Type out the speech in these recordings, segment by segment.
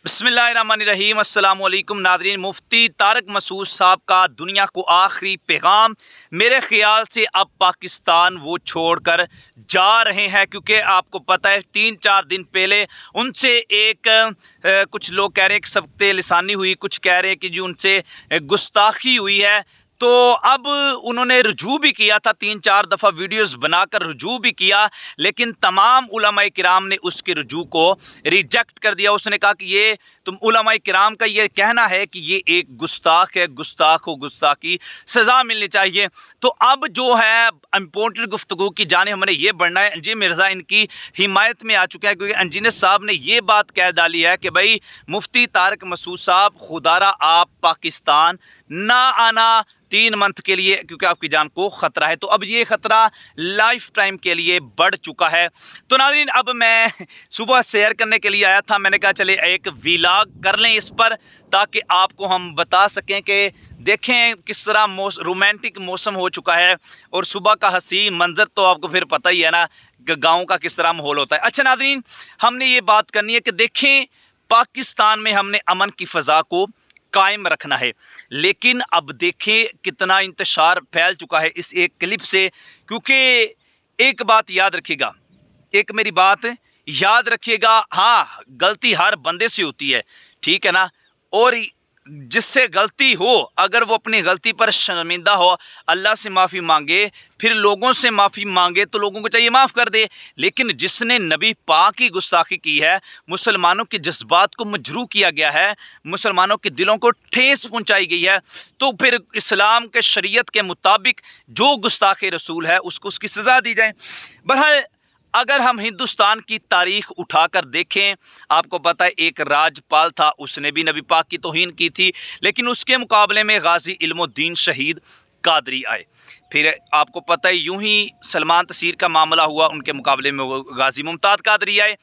बिस्मिल्लाहिर्रहमानिर्रहीम अस्सलाम वालेकुम नादरीन। मुफ्ती तारक मसूद साहब का दुनिया को आखिरी पैगाम। मेरे ख्याल से अब पाकिस्तान वो छोड़कर जा रहे हैं, क्योंकि आपको पता है 3-4 दिन पहले उनसे कुछ लोग कह रहे हैं कि सब्क़े लिसानी हुई, कुछ कह रहे हैं कि जी उनसे गुस्ताखी हुई है। तो अब उन्होंने रुजू भी किया था, 3-4 दफ़ा वीडियोस बनाकर रुजू भी किया, लेकिन तमाम उलमाए किराम ने उसके रुजू को रिजेक्ट कर दिया। उसने कहा कि ये तुम उलमाए किराम का ये कहना है कि ये एक गुस्ताख है, गुस्ताख को गुस्ताखी सज़ा मिलनी चाहिए। तो अब जो है इम्पोर्टेंट गुफ्तगू की जाने हमने ये बढ़ना है। अंजीर मिर्ज़ा इनकी हिमायत में आ चुका है, क्योंकि इंजीनियर साहब ने ये बात कह डाली है कि भाई मुफ्ती तारक मसूद साहब, खुदारा आप पाकिस्तान ना आना 3 मंथ के लिए, क्योंकि आपकी जान को ख़तरा है। तो अब ये ख़तरा लाइफ टाइम के लिए बढ़ चुका है। तो नाज़रीन, अब मैं सुबह सैर करने के लिए आया था, मैंने कहा चले एक व्लॉग कर लें इस पर, ताकि आपको हम बता सकें कि देखें किस तरह रोमांटिक मौसम हो चुका है, और सुबह का हसीन मंजर तो आपको फिर पता ही है ना कि गाँव का किस तरह माहौल होता है। अच्छा नाज़रीन, हमने ये बात करनी है कि देखें पाकिस्तान में हमने अमन की फ़ज़ा को कायम रखना है, लेकिन अब देखें कितना इंतशार फैल चुका है इस एक क्लिप से। क्योंकि एक बात याद रखिएगा, एक मेरी बात याद रखिएगा, हाँ गलती हर बंदे से होती है, ठीक है ना। और जिससे गलती हो, अगर वो अपनी गलती पर शर्मिंदा हो, अल्लाह से माफ़ी मांगे, फिर लोगों से माफ़ी मांगे, तो लोगों को चाहिए माफ़ कर दे। लेकिन जिसने नबी पाक की गुस्ताखी की है, मुसलमानों के जज्बात को मजरूह किया गया है, मुसलमानों के दिलों को ठेस पहुंचाई गई है, तो फिर इस्लाम के शरीयत के मुताबिक जो गुस्ताख रसूल है उसको उसकी सज़ा दी जाए। बहरहाल अगर हम हिंदुस्तान की तारीख़ उठाकर देखें, आपको पता है एक राजपाल था, उसने भी नबी पाक की तौहीन की थी, लेकिन उसके मुकाबले में गाजी इल्मुद्दीन शहीद कादरी आए। फिर आपको पता है यूं ही सलमान तसीर का मामला हुआ, उनके मुकाबले में वो गाजी मुमताज़ कादरी आए,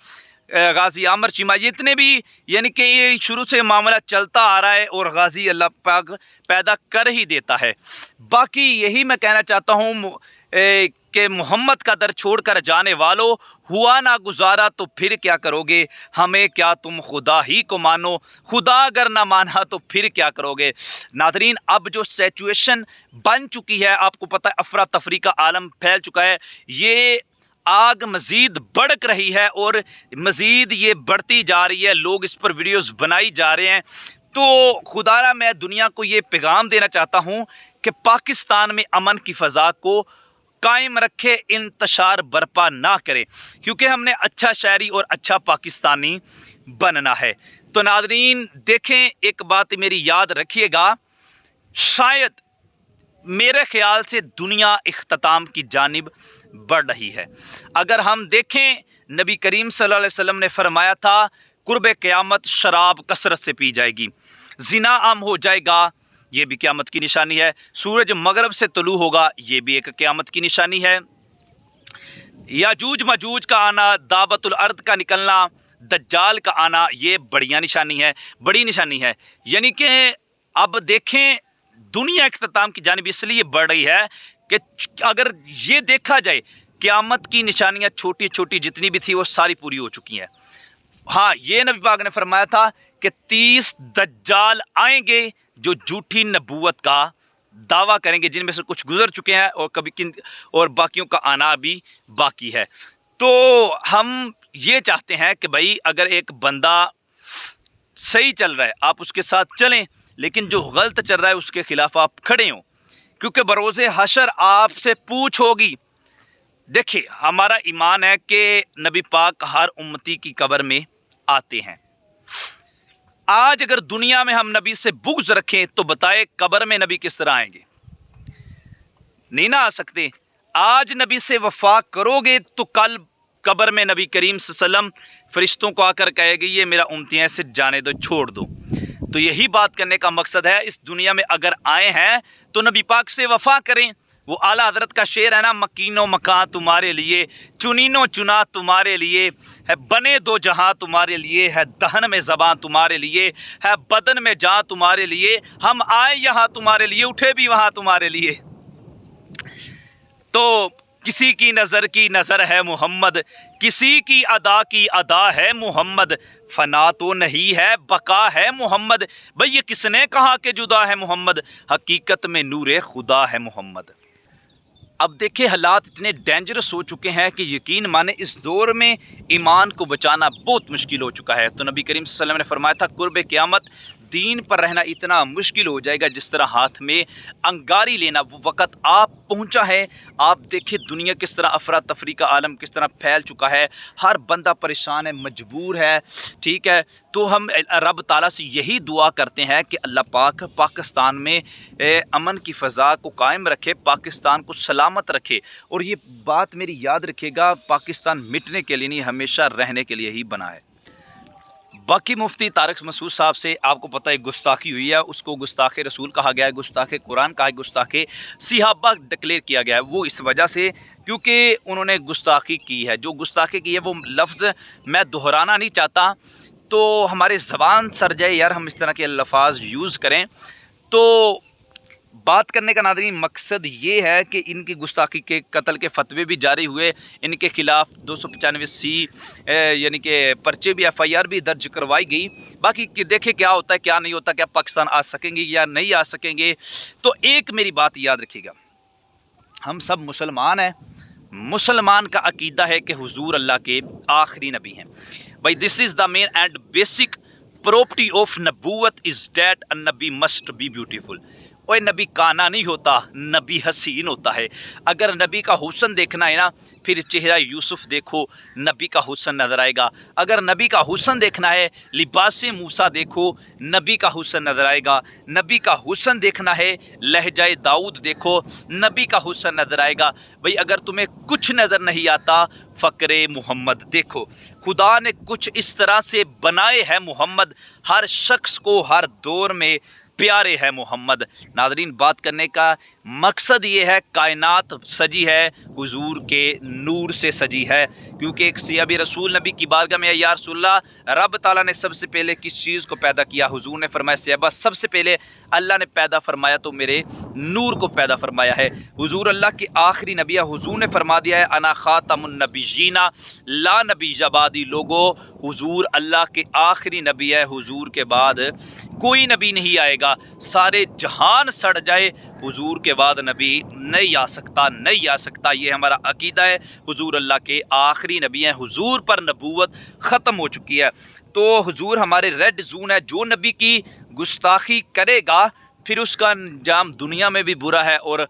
गाजी आमर चीमा। ये इतने भी यानी कि ये शुरू से मामला चलता आ रहा है, और गाजी अल्लाह पाक पैदा कर ही देता है। बाकी यही मैं कहना चाहता हूँ कि मोहम्मद का दर छोड़कर जाने वालों, हुआ ना गुजारा तो फिर क्या करोगे, हमें क्या तुम खुदा ही को मानो, खुदा अगर ना माना तो फिर क्या करोगे। नादरीन, अब जो सिचुएशन बन चुकी है, आपको पता है अफरा तफरी का आलम फैल चुका है, ये आग मज़ीद भड़क रही है और मज़ीद ये बढ़ती जा रही है, लोग इस पर वीडियोस बनाई जा रहे हैं। तो खुदारा मैं दुनिया को ये पैगाम देना चाहता हूँ कि पाकिस्तान में अमन की फ़ज़ा को कायम रखे, इंतशार बर्पा ना करे, क्योंकि हमने अच्छा शहरी और अच्छा पाकिस्तानी बनना है। तो नाज़रीन देखें, एक बात मेरी याद रखिएगा, शायद मेरे ख्याल से दुनिया इख्तिताम की जानिब बढ़ रही है। अगर हम देखें, नबी करीम सल्लल्लाहु अलैहि वसल्लम ने फरमाया था, कुर्ब क़यामत शराब कसरत से पी जाएगी, ज़िना आम हो जाएगा, ये भी क़यामत की निशानी है, सूरज मगरब से तुलू होगा, ये भी एक क़यामत की निशानी है, याजूज मजूज का आना, दावतुल अर्द का निकलना, दज्जाल का आना, ये बढ़िया निशानी है, बड़ी निशानी है। यानी कि अब देखें दुनिया इख्तिताम की जानिब इसलिए बढ़ रही है कि अगर ये देखा जाए, क़यामत की निशानियाँ छोटी छोटी जितनी भी थी वो सारी पूरी हो चुकी हैं। हाँ, ये नबी पाक ने फरमाया था कि 30 दज्जाल आएंगे जो झूठी नबूवत का दावा करेंगे, जिनमें से कुछ गुजर चुके हैं और बाकियों का आना भी बाकी है। तो हम ये चाहते हैं कि भाई अगर एक बंदा सही चल रहा है आप उसके साथ चलें, लेकिन जो गलत चल रहा है उसके खिलाफ आप खड़े हों, क्योंकि बरोज़े हशर आपसे पूछ होगी। देखिए, हमारा ईमान है कि नबी पाक हर उम्मती की कब्र में आते हैं। आज अगर दुनिया में हम नबी से बुग़्ज़ रखें तो बताए कब्र में नबी किस तरह आएंगे? नहीं ना आ सकते। आज नबी से वफा करोगे तो कल कब्र में नबी करीम सल्लल्लाहु अलैहि वसल्लम फरिश्तों को आकर कहेगी ये मेरा उम्मती है, सिर्फ जाने दो, छोड़ दो। तो यही बात करने का मकसद है, इस दुनिया में अगर आए हैं तो नबी पाक से वफा करें। वो आला हज़रत का शेर है ना, मकीनो मकां तुम्हारे लिए, चुनीनो चुना तुम्हारे लिए, है बने दो जहां तुम्हारे लिए, है दहन में ज़बां तुम्हारे लिए, है बदन में जान तुम्हारे लिए, हम आए यहाँ तुम्हारे लिए, उठे भी वहाँ तुम्हारे लिए। तो किसी की नज़र है मोहम्मद, किसी की अदा है मोहम्मद, फना तो नहीं है बका है मोहम्मद। भाई ये किसने कहा कि जुदा है मोहम्मद, हकीकत में नूरे खुदा है मोहम्मद। अब देखिए हालात इतने डेंजरस हो चुके हैं कि यकीन माने इस दौर में ईमान को बचाना बहुत मुश्किल हो चुका है। तो नबी करीम सल्लल्लाहु अलैहि वसल्लम ने फरमाया था कुर्ब क़यामत दीन पर रहना इतना मुश्किल हो जाएगा जिस तरह हाथ में अंगारी लेना, वो वक़्त आप पहुंचा है। आप देखिए दुनिया किस तरह अफरा तफरी का आलम किस तरह फैल चुका है, हर बंदा परेशान है, मजबूर है, ठीक है। तो हम रब ताला से यही दुआ करते हैं कि अल्लाह पाक पाकिस्तान में अमन की फ़ज़ा को कायम रखे, पाकिस्तान को सलामत रखे। और ये बात मेरी याद रखिएगा, पाकिस्तान मिटने के लिए नहीं, हमेशा रहने के लिए ही बना है। बाकी मुफ्ती तारिक मसूद साहब से आपको पता है गुस्ताखी हुई है, उसको गुस्ताखे रसूल कहा गया है, गुस्ताखे कुरान कहा है, गुस्ताखे सिहाबा डिक्लेयर किया गया है। वो इस वजह से क्योंकि उन्होंने गुस्ताखी की है। जो गुस्ताखी की है वो लफ्ज़ मैं दोहराना नहीं चाहता, तो हमारे ज़बान सर जाए यार हम इस तरह के अल्फाज यूज़ करें। तो बात करने का नाज़रीन मकसद ये है कि इनकी गुस्ताखी के कत्ल के फतवे भी जारी हुए, इनके ख़िलाफ़ 295C यानी कि पर्चे भी FIR भी दर्ज करवाई गई। बाकी कि देखें क्या होता है क्या नहीं होता, क्या पाकिस्तान आ सकेंगे या नहीं आ सकेंगे। तो एक मेरी बात याद रखिएगा, हम सब मुसलमान हैं, मुसलमान का अकीदा है कि हुजूर अल्लाह के आखिरी नबी हैं। भाई this is the main and basic property of नबूवत is that a Nabi must be beautiful. और नबी काना नहीं होता, नबी हसीन होता है। अगर नबी का हुस्न देखना है ना, फिर चेहरा यूसुफ देखो, नबी का हुस्न नज़र आएगा। अगर नबी का हुस्न देखना है, लिबास मूसा देखो, नबी का हुस्न नज़र आएगा। नबी का हुस्न देखना है, लहजाए दाऊद देखो, नबी का हुस्न नज़र आएगा। भाई अगर तुम्हें कुछ नज़र नहीं आता, फ़क्रे मोहम्मद देखो। खुदा ने कुछ इस तरह से बनाए हैं मोहम्मद, हर शख्स को हर दौर में प्यारे है मोहम्मद। नाज़रीन बात करने का मकसद ये है, कायनात सजी है हुजूर के नूर से सजी है। क्योंकि एक सियाबी रसूल नबी की बारगाह में या रसूलल्लाह, रब ताला ने सबसे पहले किस चीज़ को पैदा किया? हुजूर ने फरमाया सियाबा सबसे पहले अल्लाह ने पैदा फरमाया तो मेरे नूर को पैदा फरमाया है। हुजूर अल्लाह के आखिरी नबी है। हुजूर ने फरमा दिया है अना खातमुन नबीयीना ला नबी जबादी। लोगो हुजूर अल्लाह के आखिरी नबी है, हुजूर के बाद कोई नबी नहीं आएगा। सारे जहान सड़ जाए, हुजूर के बाद नबी नहीं आ सकता, नहीं आ सकता। ये हमारा अकीदा है। हुजूर अल्लाह के आखिरी नबी हैं, हुजूर पर नबूवत ख़त्म हो चुकी है। तो हुजूर हमारे रेड जोन है। जो नबी की गुस्ताखी करेगा फिर उसका अंजाम दुनिया में भी बुरा है और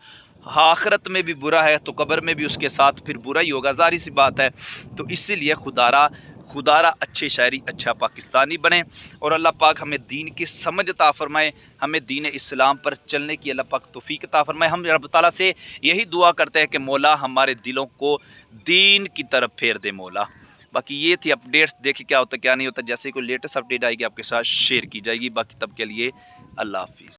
आखिरत में भी बुरा है, तो कब्र में भी उसके साथ फिर बुरा ही होगा, ज़ाहिर सी बात है। तो इसीलिए खुदारा अच्छे शायरी अच्छा पाकिस्तानी बने और अल्लाह पाक हमें दीन की समझ अता फरमाए, हमें दीन इस्लाम पर चलने की अल्लाह पाक तौफीक अता फरमाए। हम रब ताला से यही दुआ करते हैं कि मौला हमारे दिलों को दीन की तरफ फेर दे मौला। बाकी ये थी अपडेट्स, देखिए क्या होता क्या नहीं होता। जैसे कोई लेटेस्ट अपडेट आएगी आपके साथ शेयर की जाएगी। बाकी तब के लिए अल्लाह हाफिज़।